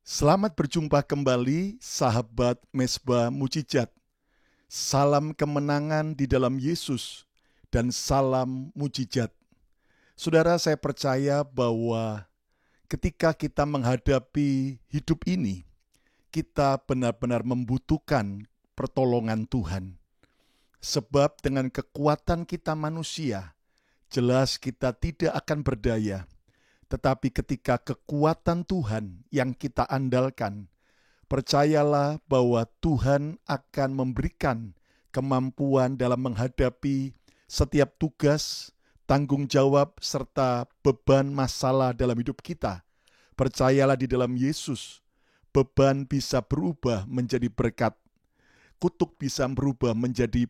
Selamat berjumpa kembali, sahabat Mesbah Mujizat. Salam kemenangan di dalam Yesus dan salam mujizat. Saudara, saya percaya bahwa ketika kita menghadapi hidup ini, kita benar-benar membutuhkan pertolongan Tuhan. Sebab dengan kekuatan kita manusia, jelas kita tidak akan berdaya. Tetapi ketika kekuatan Tuhan yang kita andalkan, percayalah bahwa Tuhan akan memberikan kemampuan dalam menghadapi setiap tugas, tanggung jawab, serta beban masalah dalam hidup kita. Percayalah di dalam Yesus, beban bisa berubah menjadi berkat, kutuk bisa berubah menjadi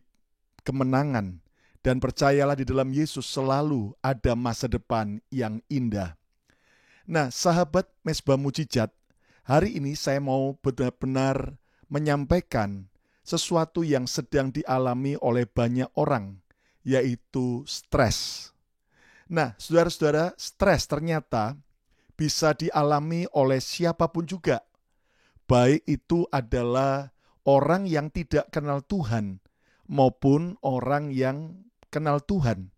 kemenangan, dan percayalah di dalam Yesus selalu ada masa depan yang indah. Nah, sahabat Mesbah Mujizat, hari ini saya mau benar-benar menyampaikan sesuatu yang sedang dialami oleh banyak orang, yaitu stres. Nah, saudara-saudara, stres ternyata bisa dialami oleh siapapun juga. Baik itu adalah orang yang tidak kenal Tuhan maupun orang yang kenal Tuhan.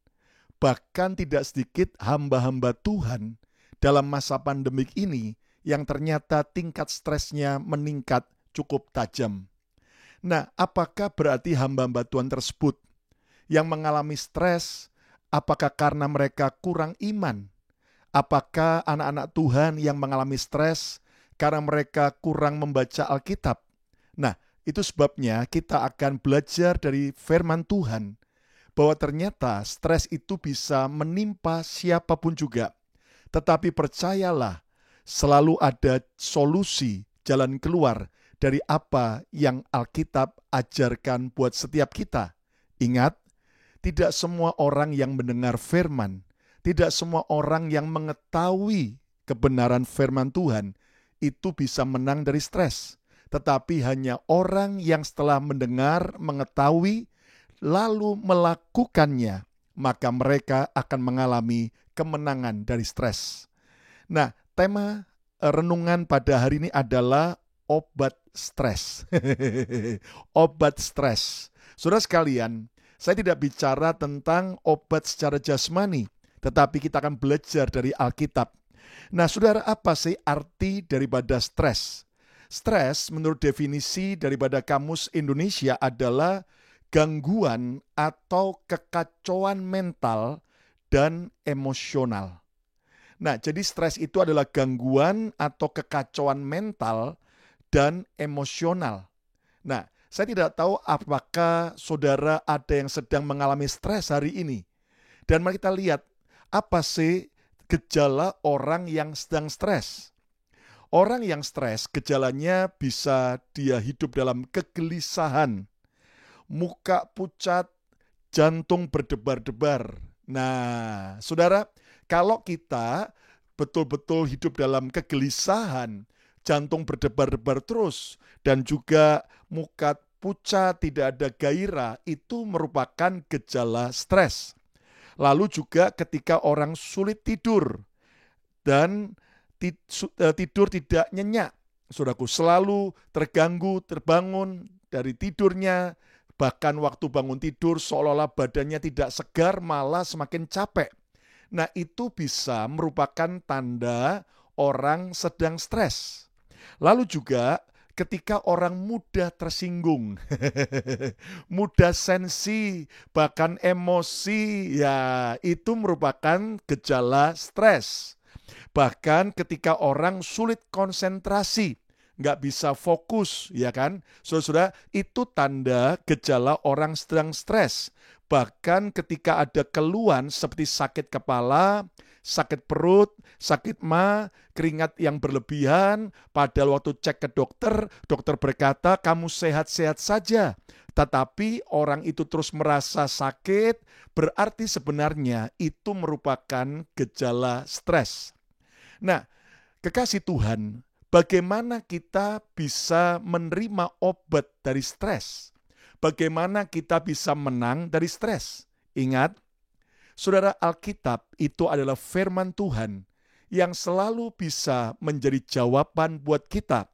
Bahkan tidak sedikit hamba-hamba Tuhan dalam masa pandemik ini yang ternyata tingkat stresnya meningkat cukup tajam. Nah, apakah berarti hamba-hamba Tuhan tersebut yang mengalami stres, apakah karena mereka kurang iman? Apakah anak-anak Tuhan yang mengalami stres karena mereka kurang membaca Alkitab? Nah, itu sebabnya kita akan belajar dari firman Tuhan bahwa ternyata stres itu bisa menimpa siapapun juga. Tetapi percayalah, selalu ada solusi, jalan keluar dari apa yang Alkitab ajarkan buat setiap kita. Ingat, tidak semua orang yang mendengar firman, tidak semua orang yang mengetahui kebenaran firman Tuhan, itu bisa menang dari stres. Tetapi hanya orang yang setelah mendengar, mengetahui, lalu melakukannya, maka mereka akan mengalami kemenangan dari stres. Nah, tema renungan pada hari ini adalah obat stres. Obat stres. Saudara sekalian, saya tidak bicara tentang obat secara jasmani, tetapi kita akan belajar dari Alkitab. Nah, saudara, apa sih arti daripada stres? Stres menurut definisi daripada Kamus Indonesia adalah gangguan atau kekacauan mental dan emosional. Nah, jadi stres itu adalah gangguan atau kekacauan mental dan emosional. Nah, saya tidak tahu apakah saudara ada yang sedang mengalami stres hari ini. Dan mari kita lihat, apa sih gejala orang yang sedang stres? Orang yang stres, gejalanya bisa dia hidup dalam kegelisahan, muka pucat, jantung berdebar-debar. Nah, saudara, kalau kita betul-betul hidup dalam kegelisahan, jantung berdebar-debar terus, dan juga muka pucat, tidak ada gairah, itu merupakan gejala stres. Lalu juga ketika orang sulit tidur dan tidur tidak nyenyak, saudaraku, selalu terganggu, terbangun dari tidurnya, bahkan waktu bangun tidur seolah-olah badannya tidak segar, malah semakin capek. Nah, itu bisa merupakan tanda orang sedang stres. Lalu juga ketika orang mudah tersinggung, mudah sensi, bahkan emosi, ya itu merupakan gejala stres. Bahkan ketika orang sulit konsentrasi, nggak bisa fokus, ya kan? Saudara-saudara, itu tanda gejala orang sedang stres. Bahkan ketika ada keluhan seperti sakit kepala, sakit perut, sakit ma, keringat yang berlebihan, padahal waktu cek ke dokter, dokter berkata kamu sehat-sehat saja. Tetapi orang itu terus merasa sakit, berarti sebenarnya itu merupakan gejala stres. Nah, kekasih Tuhan, bagaimana kita bisa menerima obat dari stres? Bagaimana kita bisa menang dari stres? Ingat, saudara, Alkitab itu adalah firman Tuhan yang selalu bisa menjadi jawaban buat kita.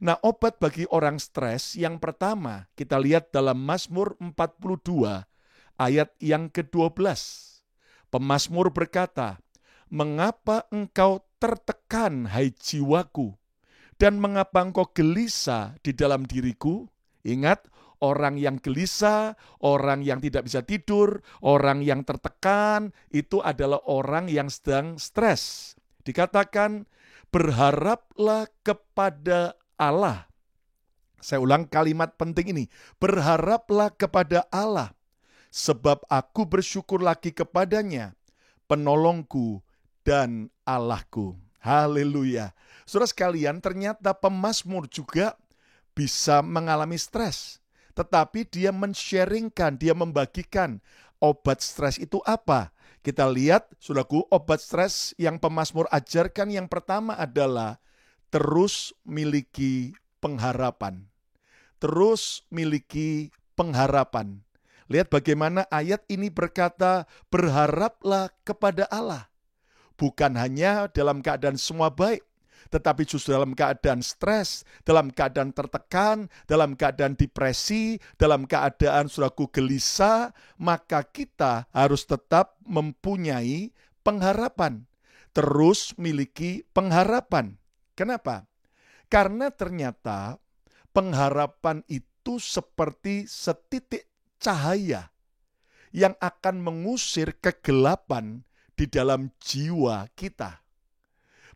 Nah, obat bagi orang stres yang pertama kita lihat dalam Mazmur 42 ayat yang ke-12. Pemazmur berkata, "Mengapa engkau tertekan, hai jiwaku? Dan mengapa engkau gelisah di dalam diriku?" Ingat, orang yang gelisah, orang yang tidak bisa tidur, orang yang tertekan, itu adalah orang yang sedang stres. Dikatakan, berharaplah kepada Allah. Saya ulang kalimat penting ini. Berharaplah kepada Allah, sebab aku bersyukur lagi kepadanya, penolongku dan Allahku. Haleluya. Saudara sekalian, ternyata pemazmur juga bisa mengalami stres. Tetapi dia men-sharingkan, dia membagikan obat stres itu apa. Kita lihat, saudaraku, obat stres yang pemazmur ajarkan yang pertama adalah terus miliki pengharapan. Terus miliki pengharapan. Lihat bagaimana ayat ini berkata, berharaplah kepada Allah. Bukan hanya dalam keadaan semua baik, tetapi justru dalam keadaan stres, dalam keadaan tertekan, dalam keadaan depresi, dalam keadaan saudaraku gelisah, maka kita harus tetap mempunyai pengharapan. Terus miliki pengharapan. Kenapa? Karena ternyata pengharapan itu seperti setitik cahaya yang akan mengusir kegelapan di dalam jiwa kita.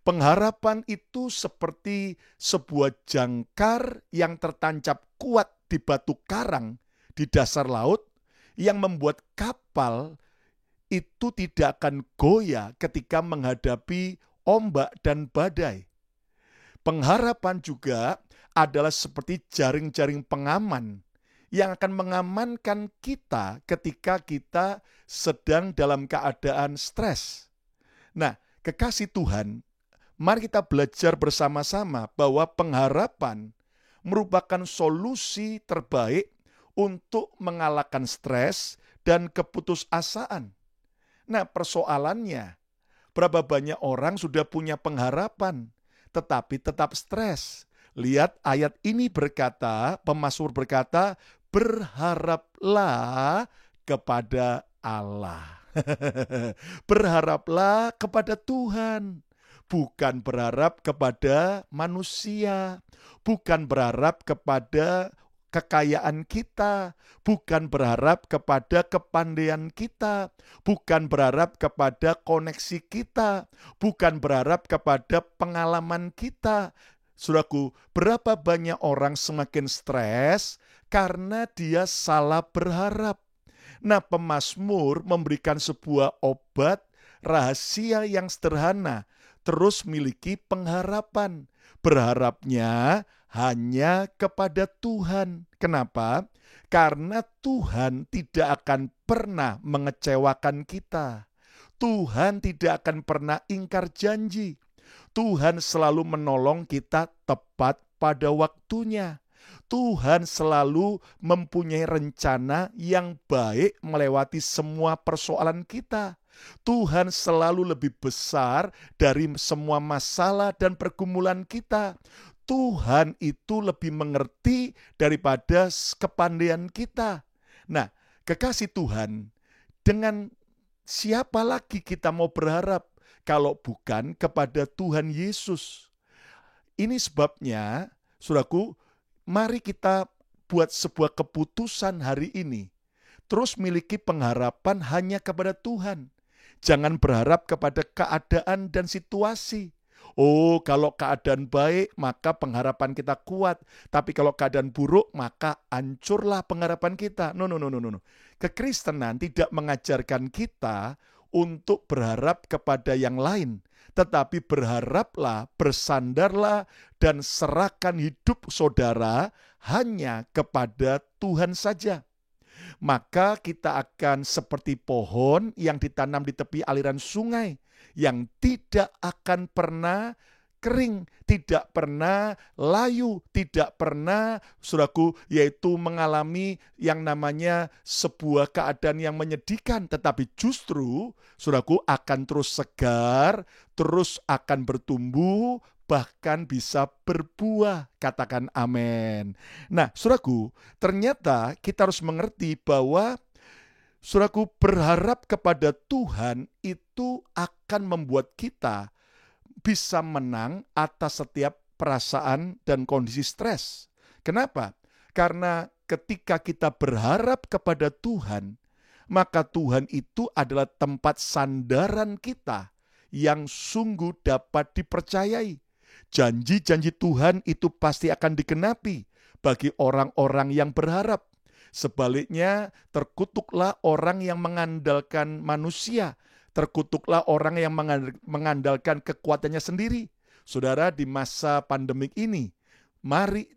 Pengharapan itu seperti sebuah jangkar yang tertancap kuat di batu karang di dasar laut yang membuat kapal itu tidak akan goyah ketika menghadapi ombak dan badai. Pengharapan juga adalah seperti jaring-jaring pengaman yang akan mengamankan kita ketika kita sedang dalam keadaan stres. Nah, kekasih Tuhan, mari kita belajar bersama-sama bahwa pengharapan merupakan solusi terbaik untuk mengalahkan stres dan keputusasaan. Nah, persoalannya, berapa banyak orang sudah punya pengharapan, tetapi tetap stres. Lihat ayat ini berkata, pemazmur berkata, berharaplah kepada Allah. Berharaplah kepada Tuhan. Bukan berharap kepada manusia, bukan berharap kepada kekayaan kita, bukan berharap kepada kepandaian kita, bukan berharap kepada koneksi kita, bukan berharap kepada pengalaman kita. Saudaraku, berapa banyak orang semakin stres karena dia salah berharap. Nah, pemazmur memberikan sebuah obat rahasia yang sederhana. Terus miliki pengharapan. Berharapnya hanya kepada Tuhan. Kenapa? Karena Tuhan tidak akan pernah mengecewakan kita. Tuhan tidak akan pernah ingkar janji. Tuhan selalu menolong kita tepat pada waktunya. Tuhan selalu mempunyai rencana yang baik melewati semua persoalan kita. Tuhan selalu lebih besar dari semua masalah dan pergumulan kita. Tuhan itu lebih mengerti daripada kepandaian kita. Nah, kekasih Tuhan, dengan siapa lagi kita mau berharap kalau bukan kepada Tuhan Yesus? Ini sebabnya, saudaraku, mari kita buat sebuah keputusan hari ini. Terus miliki pengharapan hanya kepada Tuhan. Jangan berharap kepada keadaan dan situasi. Oh, kalau keadaan baik, maka pengharapan kita kuat. Tapi kalau keadaan buruk, maka hancurlah pengharapan kita. No. Kekristenan tidak mengajarkan kita untuk berharap kepada yang lain. Tetapi berharaplah, bersandarlah, dan serahkan hidup saudara hanya kepada Tuhan saja. Maka kita akan seperti pohon yang ditanam di tepi aliran sungai, yang tidak akan pernah kering, tidak pernah layu, tidak pernah, saudaraku, yaitu mengalami yang namanya sebuah keadaan yang menyedihkan, tetapi justru, saudaraku, akan terus segar, terus akan bertumbuh, bahkan bisa berbuah. Katakan amin. Nah, saudaraku, ternyata kita harus mengerti bahwa saudaraku, berharap kepada Tuhan itu akan membuat kita bisa menang atas setiap perasaan dan kondisi stres. Kenapa? Karena ketika kita berharap kepada Tuhan, maka Tuhan itu adalah tempat sandaran kita yang sungguh dapat dipercayai. Janji-janji Tuhan itu pasti akan digenapi bagi orang-orang yang berharap. Sebaliknya, terkutuklah orang yang mengandalkan manusia, terkutuklah orang yang mengandalkan kekuatannya sendiri. Saudara, di masa pandemik ini, mari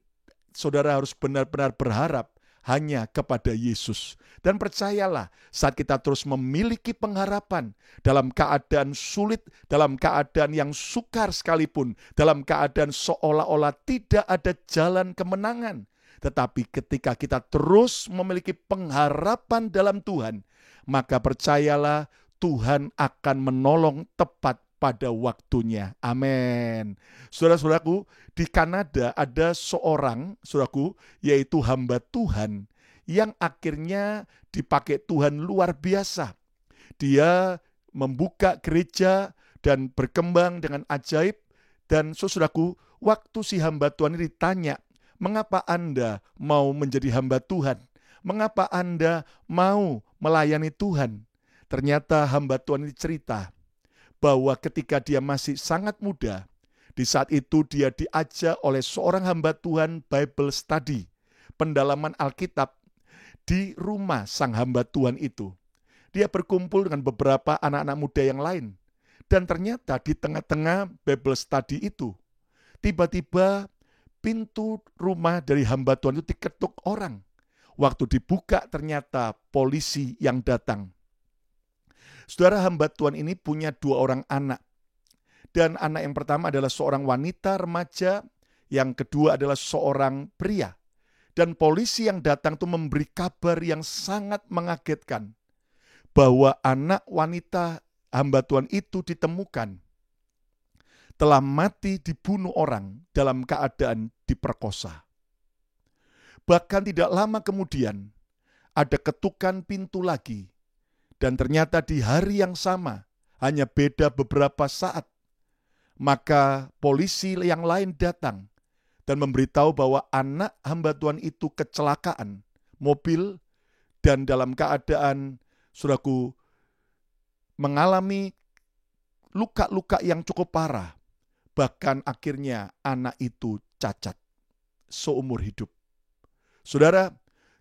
saudara harus benar-benar berharap hanya kepada Yesus. Dan percayalah, saat kita terus memiliki pengharapan dalam keadaan sulit, dalam keadaan yang sukar sekalipun, dalam keadaan seolah-olah tidak ada jalan kemenangan, tetapi ketika kita terus memiliki pengharapan dalam Tuhan, maka percayalah Tuhan akan menolong tepat pada waktunya. Amin. Saudara-saudaraku, di Kanada ada seorang, saudaraku, yaitu hamba Tuhan yang akhirnya dipakai Tuhan luar biasa. Dia membuka gereja dan berkembang dengan ajaib. Dan saudaraku, waktu si hamba Tuhan ini ditanya, mengapa Anda mau menjadi hamba Tuhan? Mengapa Anda mau melayani Tuhan? Ternyata hamba Tuhan ini cerita bahwa ketika dia masih sangat muda, di saat itu dia diajak oleh seorang hamba Tuhan Bible study, pendalaman Alkitab di rumah sang hamba Tuhan itu. Dia berkumpul dengan beberapa anak-anak muda yang lain. Dan ternyata di tengah-tengah Bible study itu, tiba-tiba pintu rumah dari hamba Tuhan itu diketuk orang. Waktu dibuka ternyata polisi yang datang. Saudara, hamba Tuhan ini punya 2 orang anak. Dan anak yang pertama adalah seorang wanita remaja, yang kedua adalah seorang pria. Dan polisi yang datang itu memberi kabar yang sangat mengagetkan, bahwa anak wanita hamba Tuhan itu ditemukan telah mati dibunuh orang dalam keadaan diperkosa. Bahkan tidak lama kemudian, ada ketukan pintu lagi. Dan ternyata di hari yang sama, hanya beda beberapa saat, maka polisi yang lain datang dan memberitahu bahwa anak hamba Tuhan itu kecelakaan mobil dan dalam keadaan, saudaraku, mengalami luka-luka yang cukup parah. Bahkan akhirnya anak itu cacat seumur hidup. Saudara,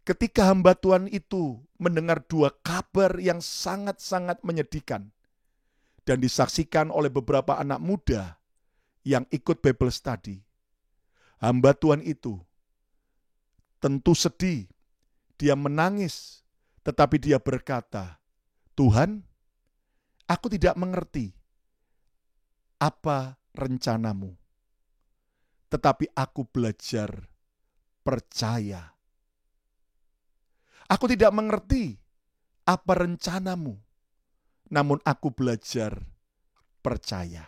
ketika hamba Tuhan itu mendengar 2 kabar yang sangat-sangat menyedihkan dan disaksikan oleh beberapa anak muda yang ikut Bible study, hamba Tuhan itu tentu sedih, dia menangis, tetapi dia berkata, Tuhan, aku tidak mengerti apa rencanamu, tetapi aku belajar percaya. Aku tidak mengerti apa rencanamu, namun aku belajar percaya.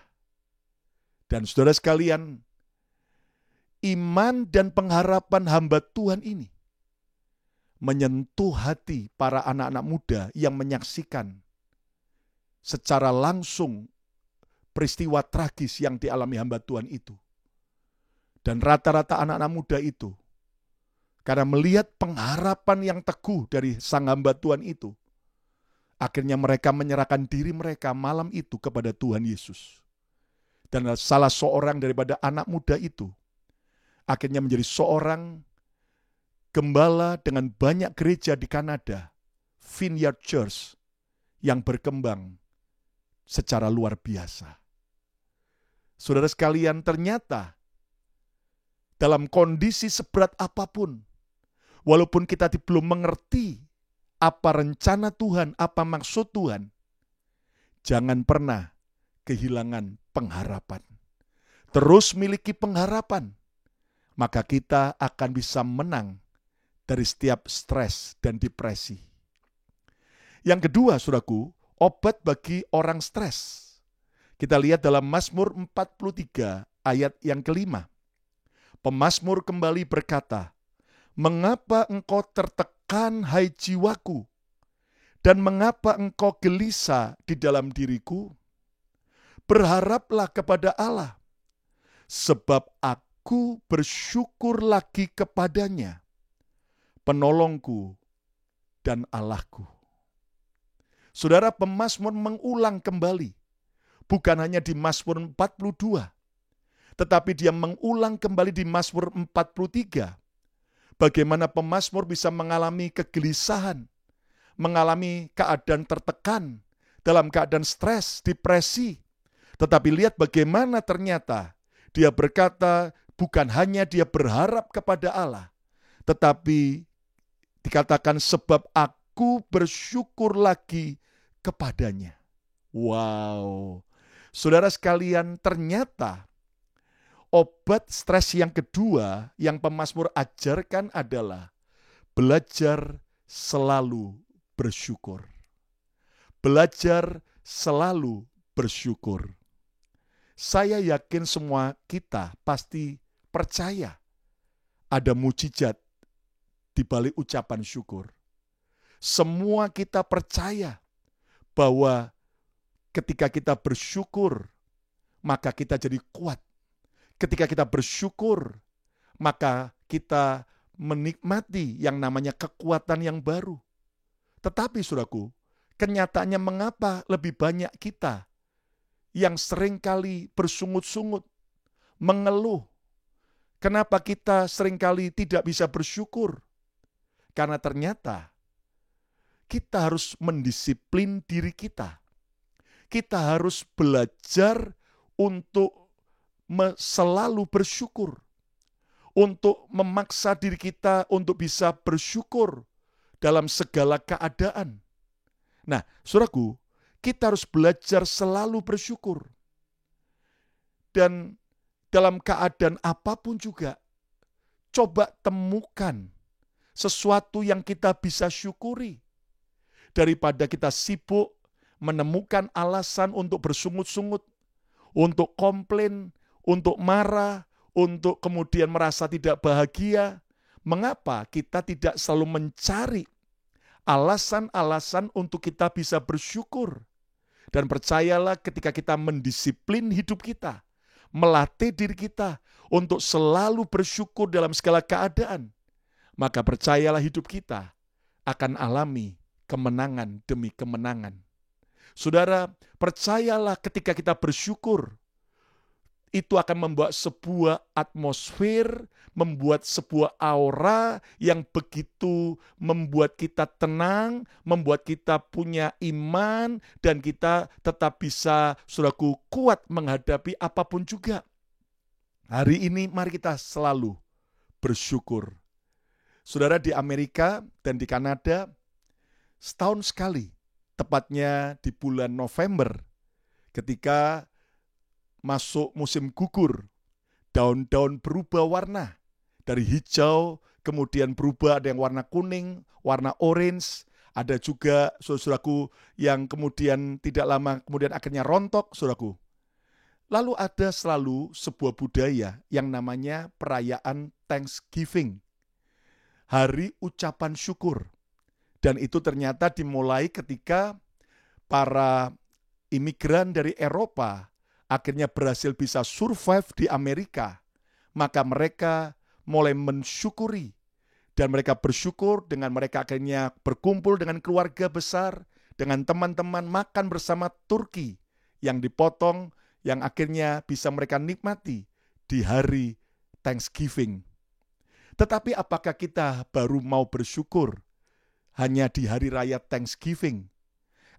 Dan saudara sekalian, iman dan pengharapan hamba Tuhan ini menyentuh hati para anak-anak muda yang menyaksikan secara langsung peristiwa tragis yang dialami hamba Tuhan itu. Dan rata-rata anak-anak muda itu, karena melihat pengharapan yang teguh dari sang hamba Tuhan itu, akhirnya mereka menyerahkan diri mereka malam itu kepada Tuhan Yesus. Dan salah seorang daripada anak muda itu akhirnya menjadi seorang gembala dengan banyak gereja di Kanada, Vineyard Church, yang berkembang secara luar biasa. Saudara sekalian, ternyata dalam kondisi seberat apapun, walaupun kita belum mengerti apa rencana Tuhan, apa maksud Tuhan, jangan pernah kehilangan pengharapan. terus miliki pengharapan, maka kita akan bisa menang dari setiap stres dan depresi. Yang kedua, saudaraku, obat bagi orang stres. Kita lihat dalam Mazmur 43 ayat yang kelima. Pemazmur kembali berkata, "Mengapa engkau tertekan, hai jiwaku? Dan mengapa engkau gelisah di dalam diriku? Berharaplah kepada Allah, sebab aku bersyukur lagi kepadanya, penolongku dan Allahku." Saudara, pemazmur mengulang kembali, bukan hanya di Mazmur 42, tetapi dia mengulang kembali di Mazmur 43. Bagaimana pemazmur bisa mengalami kegelisahan, mengalami keadaan tertekan, dalam keadaan stres, depresi. Tetapi lihat bagaimana ternyata dia berkata bukan hanya dia berharap kepada Allah, tetapi dikatakan sebab aku bersyukur lagi kepadanya. Wow. Saudara sekalian, ternyata obat stres yang kedua yang pemazmur ajarkan adalah belajar selalu bersyukur. Belajar selalu bersyukur. Saya yakin semua kita pasti percaya ada mukjizat di balik ucapan syukur. Semua kita percaya bahwa ketika kita bersyukur, maka kita jadi kuat. Ketika kita bersyukur, maka kita menikmati yang namanya kekuatan yang baru. Tetapi saudaraku, kenyataannya mengapa lebih banyak kita yang seringkali bersungut-sungut, mengeluh? Kenapa kita seringkali tidak bisa bersyukur? Karena ternyata kita harus mendisiplin diri kita. Kita harus belajar untuk selalu bersyukur. Untuk memaksa diri kita untuk bisa bersyukur dalam segala keadaan. Nah, saudaraku, kita harus belajar selalu bersyukur. Dan dalam keadaan apapun juga, coba temukan sesuatu yang kita bisa syukuri. Daripada kita sibuk menemukan alasan untuk bersungut-sungut, untuk komplain, untuk marah, untuk kemudian merasa tidak bahagia. Mengapa kita tidak selalu mencari alasan-alasan untuk kita bisa bersyukur? Dan percayalah ketika kita mendisiplin hidup kita, melatih diri kita untuk selalu bersyukur dalam segala keadaan, maka percayalah hidup kita akan alami kemenangan demi kemenangan. Saudara, percayalah ketika kita bersyukur, itu akan membuat sebuah atmosfer, membuat sebuah aura yang begitu membuat kita tenang, membuat kita punya iman, dan kita tetap bisa, saudaraku, kuat menghadapi apapun juga. Hari ini mari kita selalu bersyukur. Saudara, di Amerika dan di Kanada, setahun sekali, tepatnya di bulan November, ketika masuk musim gugur, daun-daun berubah warna, dari hijau, kemudian berubah ada yang warna kuning, warna orange, ada juga saudaraku yang kemudian tidak lama kemudian akhirnya rontok, saudaraku. Lalu ada selalu sebuah budaya yang namanya perayaan Thanksgiving, hari ucapan syukur. Dan itu ternyata dimulai ketika para imigran dari Eropa akhirnya berhasil bisa survive di Amerika. Maka mereka mulai mensyukuri. Dan mereka bersyukur dengan mereka akhirnya berkumpul dengan keluarga besar, dengan teman-teman makan bersama turki yang dipotong, yang akhirnya bisa mereka nikmati di hari Thanksgiving. Tetapi apakah kita baru mau bersyukur hanya di hari raya Thanksgiving?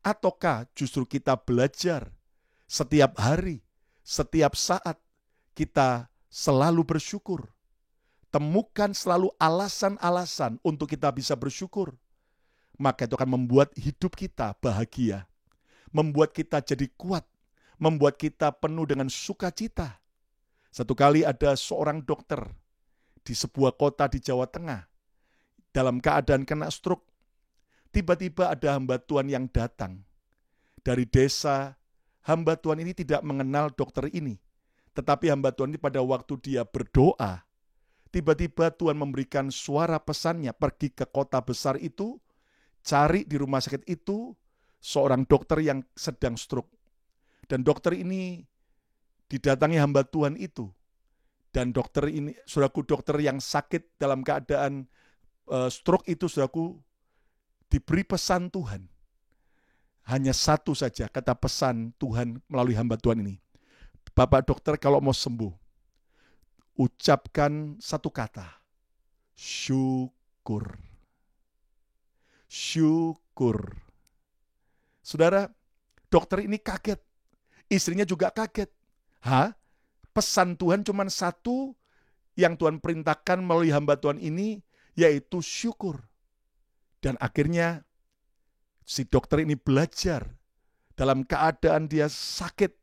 Ataukah justru kita belajar setiap hari, setiap saat kita selalu bersyukur? Temukan selalu alasan-alasan untuk kita bisa bersyukur. Maka itu akan membuat hidup kita bahagia, membuat kita jadi kuat, membuat kita penuh dengan sukacita. Satu kali ada seorang dokter di sebuah kota di Jawa Tengah dalam keadaan kena stroke. Tiba-tiba ada hamba Tuhan yang datang dari desa. Hamba Tuhan ini tidak mengenal dokter ini, tetapi hamba Tuhan ini pada waktu dia berdoa, tiba-tiba Tuhan memberikan suara pesannya, pergi ke kota besar itu, cari di rumah sakit itu seorang dokter yang sedang stroke. Dan dokter ini didatangi hamba Tuhan itu. Dan dokter ini, saudaraku, dokter yang sakit dalam keadaan stroke itu, saudaraku, diberi pesan Tuhan. Hanya satu saja kata pesan Tuhan melalui hamba Tuhan ini. Bapak dokter kalau mau sembuh, ucapkan satu kata, syukur. Syukur. Saudara, dokter ini kaget. Istrinya juga kaget. Pesan Tuhan cuma satu yang Tuhan perintahkan melalui hamba Tuhan ini, yaitu syukur. Dan akhirnya si dokter ini belajar dalam keadaan dia sakit,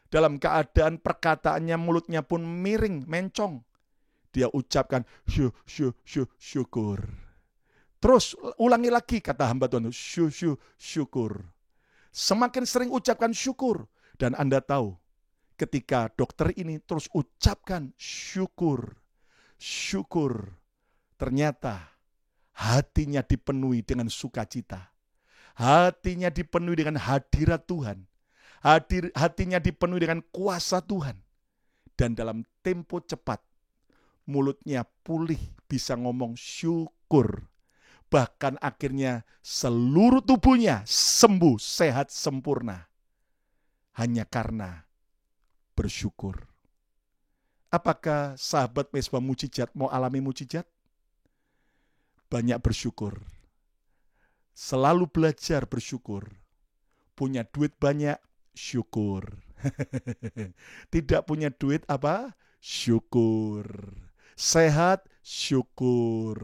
dalam keadaan perkataannya mulutnya pun miring, mencong. Dia ucapkan syukur. Terus ulangi lagi kata hamba Tuhan, syukur. Semakin sering ucapkan syukur. Dan Anda tahu, ketika dokter ini terus ucapkan syukur, ternyata hatinya dipenuhi dengan sukacita. Hatinya dipenuhi dengan hadirat Tuhan. Hatinya dipenuhi dengan kuasa Tuhan. Dan dalam tempo cepat, mulutnya pulih, bisa ngomong syukur. Bahkan akhirnya seluruh tubuhnya sembuh, sehat, sempurna. Hanya karena bersyukur. Apakah sahabat Mezbah Mujizat mau alami mujizat? Banyak bersyukur. Selalu belajar bersyukur. Punya duit banyak, syukur. Tidak punya duit apa? Syukur. Sehat, syukur.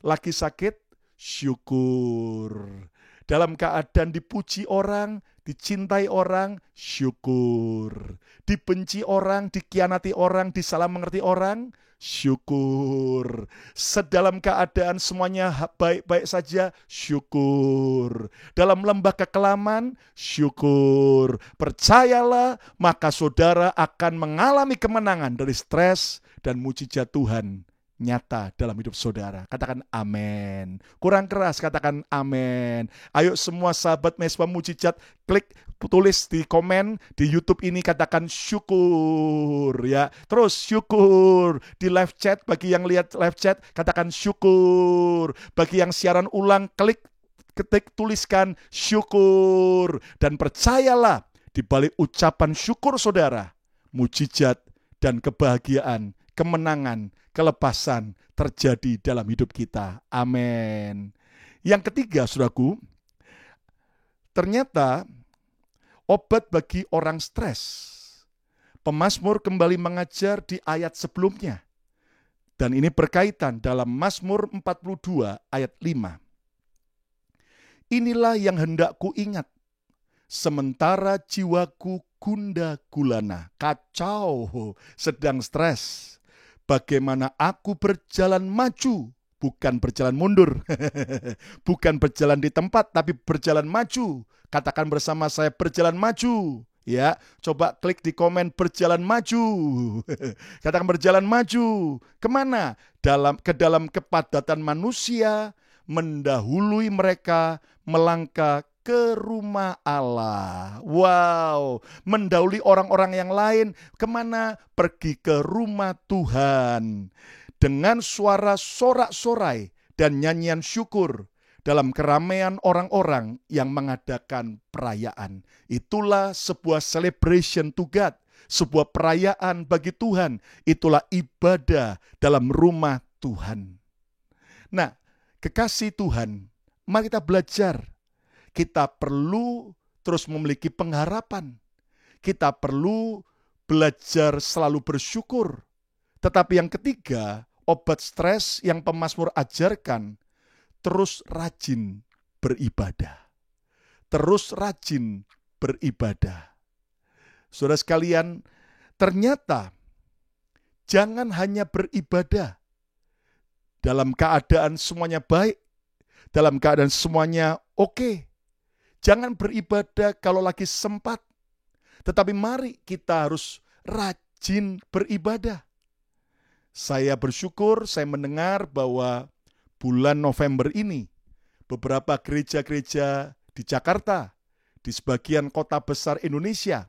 Lagi sakit, syukur. Dalam keadaan dipuji orang, dicintai orang, syukur. Dibenci orang, dikhianati orang, disalah mengerti orang, syukur. Sedalam keadaan semuanya baik-baik saja, syukur. Dalam lembah kekelaman, syukur. Percayalah, maka saudara akan mengalami kemenangan dari stres dan mujizat Tuhan nyata dalam hidup saudara. Katakan amin. Kurang keras, katakan amin. Ayo semua sahabat Mezbah Mujizat, klik, tulis di komen di YouTube ini, katakan syukur ya. Terus syukur di live chat, bagi yang lihat live chat katakan syukur. Bagi yang siaran ulang, klik, ketik, tuliskan syukur. Dan percayalah, di balik ucapan syukur saudara, mujizat dan kebahagiaan, kemenangan, kelepasan terjadi dalam hidup kita. Amin. Yang ketiga, saudaraku, ternyata obat bagi orang stres. Pemazmur kembali mengajar di ayat sebelumnya. Dan ini berkaitan dalam Mazmur 42 ayat 5. Inilah yang hendak ku ingat, sementara jiwaku gundah gulana, kacau, sedang stres. Bagaimana aku berjalan maju, bukan berjalan mundur. Bukan berjalan di tempat, tapi berjalan maju. Katakan bersama saya, berjalan maju. Ya, coba klik di komen berjalan maju. Katakan berjalan maju. Kemana? Ke dalam kepadatan manusia, mendahului mereka, melangkah ke rumah Allah. Wow, mendahului orang-orang yang lain. Kemana? Pergi ke rumah Tuhan. Dengan suara sorak-sorai dan nyanyian syukur dalam keramaian orang-orang yang mengadakan perayaan. Itulah sebuah celebration to God, sebuah perayaan bagi Tuhan. Itulah ibadah dalam rumah Tuhan. Nah, kekasih Tuhan, mari kita belajar. Kita perlu terus memiliki pengharapan. Kita perlu belajar selalu bersyukur. Tetapi yang ketiga, obat stres yang pemazmur ajarkan, terus rajin beribadah. Terus rajin beribadah. Saudara sekalian, ternyata Jangan hanya beribadah dalam keadaan semuanya baik, dalam keadaan semuanya oke. Jangan beribadah kalau lagi sempat, tetapi mari kita harus rajin beribadah. Saya bersyukur saya mendengar bahwa bulan November ini beberapa gereja-gereja di Jakarta, di sebagian kota besar Indonesia,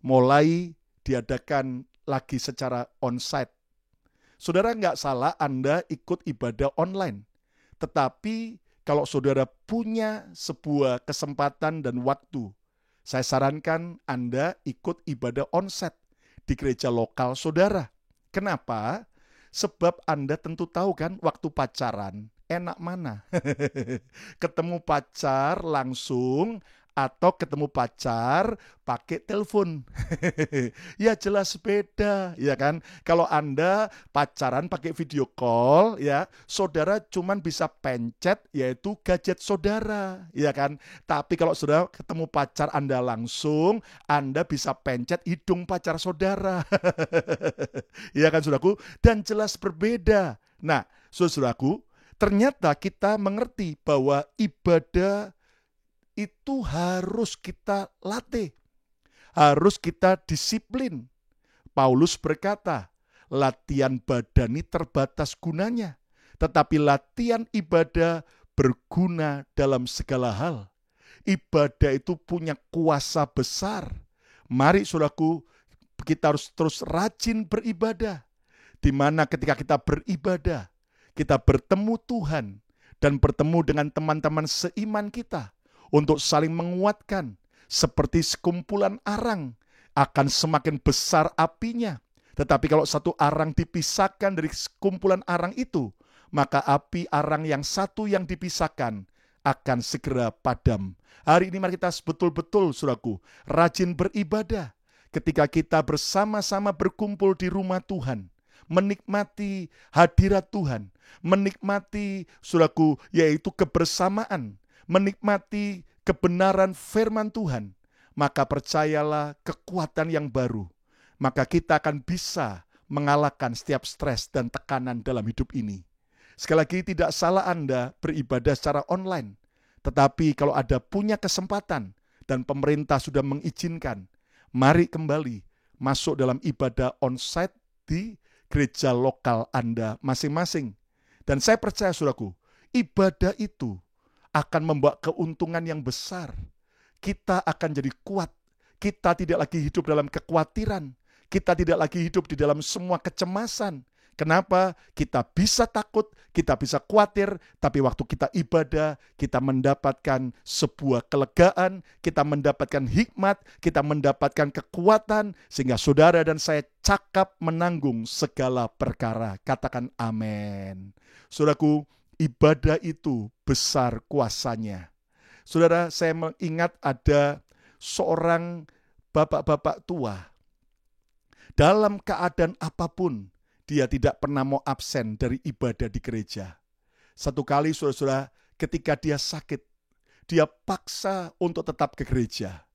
mulai diadakan lagi secara onsite. Saudara nggak salah Anda ikut ibadah online. Tetapi kalau saudara punya sebuah kesempatan dan waktu, saya sarankan Anda ikut ibadah onsite di gereja lokal saudara. Kenapa? Sebab Anda tentu tahu kan waktu pacaran enak mana? Ketemu pacar langsung atau ketemu pacar pakai telepon. Ya jelas beda, ya kan? Kalau Anda pacaran pakai video call, ya, saudara cuman bisa pencet yaitu gadget saudara, ya kan? Tapi kalau saudara ketemu pacar Anda langsung, Anda bisa pencet hidung pacar saudara. Ya kan, saudaraku? Dan jelas berbeda. Nah, saudaraku, ternyata kita mengerti bahwa ibadah itu harus kita latih, harus kita disiplin. Paulus berkata, latihan badani terbatas gunanya, tetapi latihan ibadah berguna dalam segala hal. Ibadah itu punya kuasa besar. Mari saudaraku, kita harus terus rajin beribadah. Di mana ketika kita beribadah, kita bertemu Tuhan dan bertemu dengan teman-teman seiman kita untuk saling menguatkan. Seperti sekumpulan arang akan semakin besar apinya. Tetapi kalau satu arang dipisahkan dari sekumpulan arang itu, maka api arang yang satu yang dipisahkan akan segera padam. Hari ini mari kita betul-betul, saudaraku, rajin beribadah. Ketika kita bersama-sama berkumpul di rumah Tuhan, menikmati hadirat Tuhan, menikmati, saudaraku, yaitu kebersamaan, menikmati kebenaran firman Tuhan, maka percayalah kekuatan yang baru, maka kita akan bisa mengalahkan setiap stres dan tekanan dalam hidup ini. Sekali lagi, tidak salah Anda beribadah secara online, tetapi kalau ada punya kesempatan dan pemerintah sudah mengizinkan, mari kembali masuk dalam ibadah onsite di gereja lokal Anda masing-masing. Dan saya percaya, saudaraku, ibadah itu akan membawa keuntungan yang besar. Kita akan jadi kuat. Kita tidak lagi hidup dalam kekhawatiran. Kita tidak lagi hidup di dalam semua kecemasan. Kenapa? Kita bisa takut, kita bisa khawatir, tapi waktu kita ibadah, kita mendapatkan sebuah kelegaan, kita mendapatkan hikmat, kita mendapatkan kekuatan, sehingga saudara dan saya cakap menanggung segala perkara. Katakan amin. Saudaraku, ibadah itu besar kuasanya. Saudara, saya mengingat ada seorang bapak-bapak tua. Dalam keadaan apapun, dia tidak pernah mau absen dari ibadah di gereja. Satu kali, saudara-saudara, ketika dia sakit, dia paksa untuk tetap ke gereja.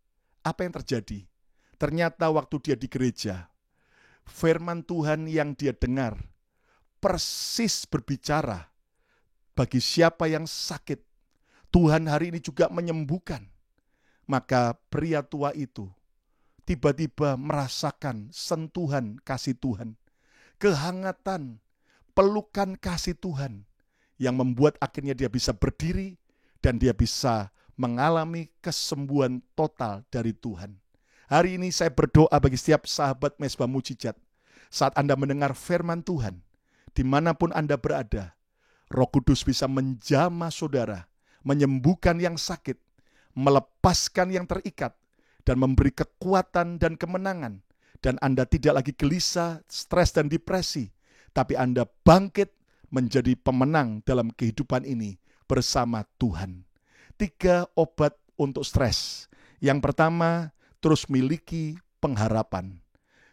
Apa yang terjadi? Ternyata waktu dia di gereja, firman Tuhan yang dia dengar persis berbicara. Bagi siapa yang sakit, Tuhan hari ini juga menyembuhkan. Maka pria tua itu tiba-tiba merasakan sentuhan kasih Tuhan, kehangatan, pelukan kasih Tuhan, yang membuat akhirnya dia bisa berdiri dan dia bisa mengalami kesembuhan total dari Tuhan. Hari ini saya berdoa bagi setiap sahabat Mezbah Mujizat, saat Anda mendengar firman Tuhan, dimanapun Anda berada, Roh Kudus bisa menjamah saudara, menyembuhkan yang sakit, melepaskan yang terikat, dan memberi kekuatan dan kemenangan. Dan Anda tidak lagi gelisah, stres dan depresi, tapi Anda bangkit menjadi pemenang dalam kehidupan ini bersama Tuhan. 3 obat untuk stres. Yang pertama, terus miliki pengharapan.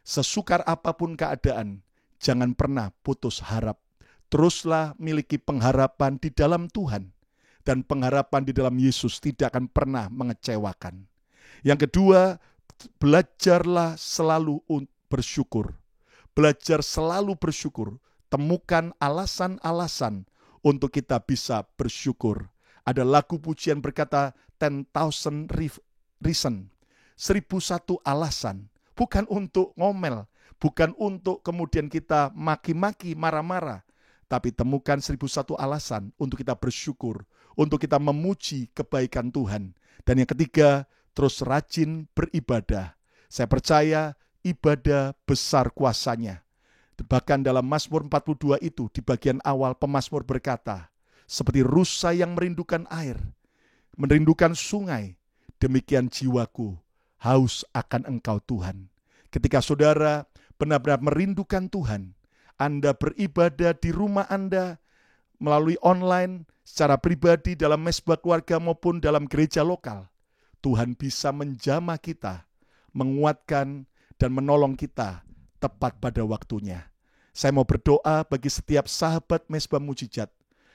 Sesukar apapun keadaan, jangan pernah putus harap. Teruslah miliki pengharapan di dalam Tuhan. Dan pengharapan di dalam Yesus tidak akan pernah mengecewakan. Yang kedua, belajarlah selalu bersyukur. belajar selalu bersyukur. Temukan alasan-alasan untuk kita bisa bersyukur. Ada lagu pujian berkata 10,000 reason, 1,001 alasan. Bukan untuk ngomel, bukan untuk kemudian kita maki-maki, marah-marah. Tapi temukan 1,001 alasan untuk kita bersyukur, untuk kita memuji kebaikan Tuhan. Dan yang ketiga, terus rajin beribadah. Saya percaya ibadah besar kuasanya. Bahkan dalam Mazmur 42 itu, di bagian awal pemazmur berkata, seperti rusa yang merindukan air, merindukan sungai, demikian jiwaku haus akan Engkau Tuhan. Ketika saudara benar-benar merindukan Tuhan, Anda beribadah di rumah Anda, melalui online, secara pribadi, dalam mesbah keluarga maupun dalam gereja lokal, Tuhan bisa menjamah kita, menguatkan dan menolong kita tepat pada waktunya. Saya mau berdoa bagi setiap sahabat Mesbah Mujijat.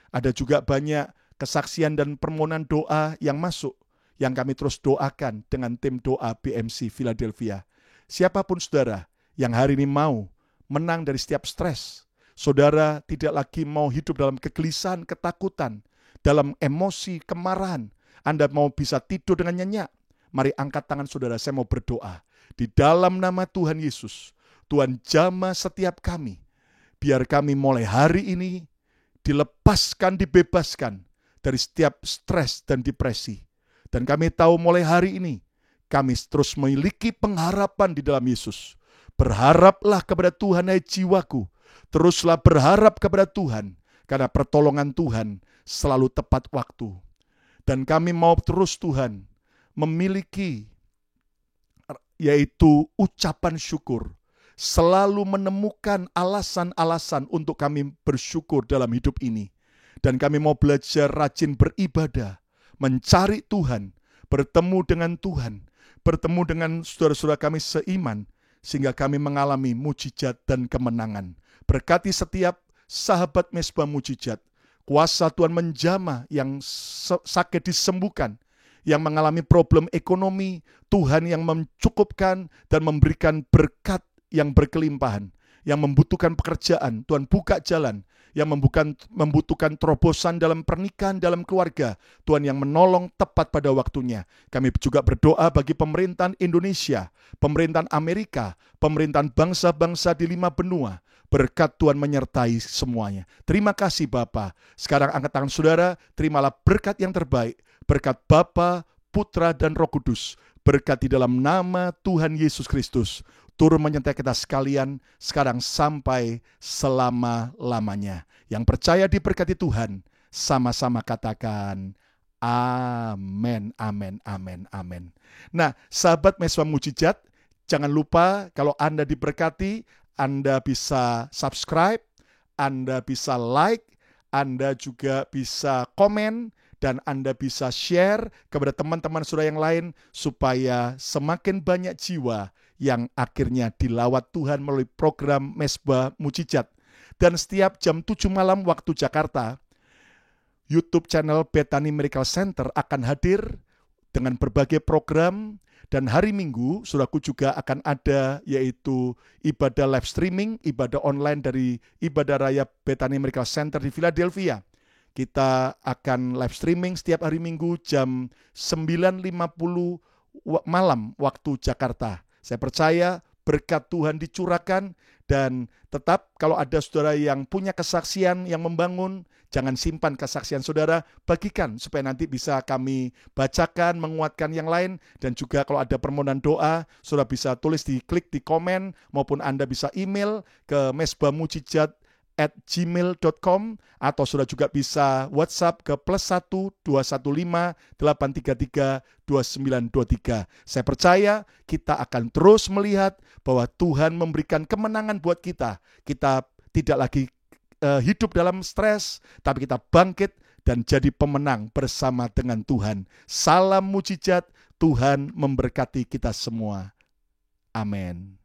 Ada juga banyak kesaksian dan permohonan doa yang masuk, yang kami terus doakan dengan tim doa BMC Philadelphia. Siapapun saudara yang hari ini mau menang dari setiap stres, saudara tidak lagi mau hidup dalam kegelisahan, ketakutan, dalam emosi, kemarahan, Anda mau bisa tidur dengan nyenyak, mari angkat tangan saudara, saya mau berdoa. Di dalam nama Tuhan Yesus, Tuhan jamah setiap kami, biar kami mulai hari ini dilepaskan, dibebaskan dari setiap stres dan depresi. Dan kami tahu mulai hari ini, kami terus memiliki pengharapan di dalam Yesus. Berharaplah kepada Tuhan, hai jiwaku. Teruslah berharap kepada Tuhan, karena pertolongan Tuhan selalu tepat waktu. Dan kami mau terus Tuhan memiliki, yaitu ucapan syukur. Selalu menemukan alasan-alasan untuk kami bersyukur dalam hidup ini. Dan kami mau belajar rajin beribadah, mencari Tuhan, bertemu dengan Tuhan, bertemu dengan saudara-saudara kami seiman, sehingga kami mengalami mujizat dan kemenangan. Berkati setiap sahabat Mesbah Mujijat, kuasa Tuhan menjamah, yang sakit disembuhkan, yang mengalami problem ekonomi, Tuhan yang mencukupkan dan memberikan berkat yang berkelimpahan, yang membutuhkan pekerjaan, Tuhan buka jalan, yang membutuhkan terobosan dalam pernikahan, dalam keluarga, Tuhan yang menolong tepat pada waktunya. Kami juga berdoa bagi pemerintahan Indonesia, pemerintahan Amerika, pemerintahan bangsa-bangsa di 5 benua, berkat Tuhan menyertai semuanya. Terima kasih Bapa. Sekarang angkat tangan saudara, terimalah berkat yang terbaik, berkat Bapa, Putra, dan Roh Kudus, berkat di dalam nama Tuhan Yesus Kristus, turun menyertai kita sekalian sekarang sampai selama-lamanya. Yang percaya diberkati Tuhan, sama-sama katakan amin, amin, amin, amin. Nah, sahabat Mesbah Mujijat, jangan lupa kalau Anda diberkati, Anda bisa subscribe, Anda bisa like, Anda juga bisa komen, dan Anda bisa share kepada teman-teman saudara yang lain, supaya semakin banyak jiwa yang akhirnya dilawat Tuhan melalui program Mesbah Mujijat. Dan setiap jam 7 malam waktu Jakarta, YouTube channel Bethany Miracle Center akan hadir dengan berbagai program. Dan hari Minggu, saudaraku, juga akan ada, yaitu ibadah live streaming, ibadah online dari Ibadah Raya Bethany Miracle Center di Philadelphia. Kita akan live streaming setiap hari Minggu jam 9.50 malam waktu Jakarta. Saya percaya berkat Tuhan dicurahkan, dan tetap kalau ada saudara yang punya kesaksian yang membangun, jangan simpan kesaksian saudara, bagikan supaya nanti bisa kami bacakan, menguatkan yang lain. Dan juga kalau ada permohonan doa, saudara bisa tulis, klik di komen, maupun Anda bisa email ke mesbahmujijat@gmail.com, atau saudara juga bisa WhatsApp ke +1 215 833 2923. Saya percaya kita akan terus melihat bahwa Tuhan memberikan kemenangan buat kita. Kita tidak lagi hidup dalam stres, tapi kita bangkit dan jadi pemenang bersama dengan Tuhan. Salam mujizat, Tuhan memberkati kita semua. Amin.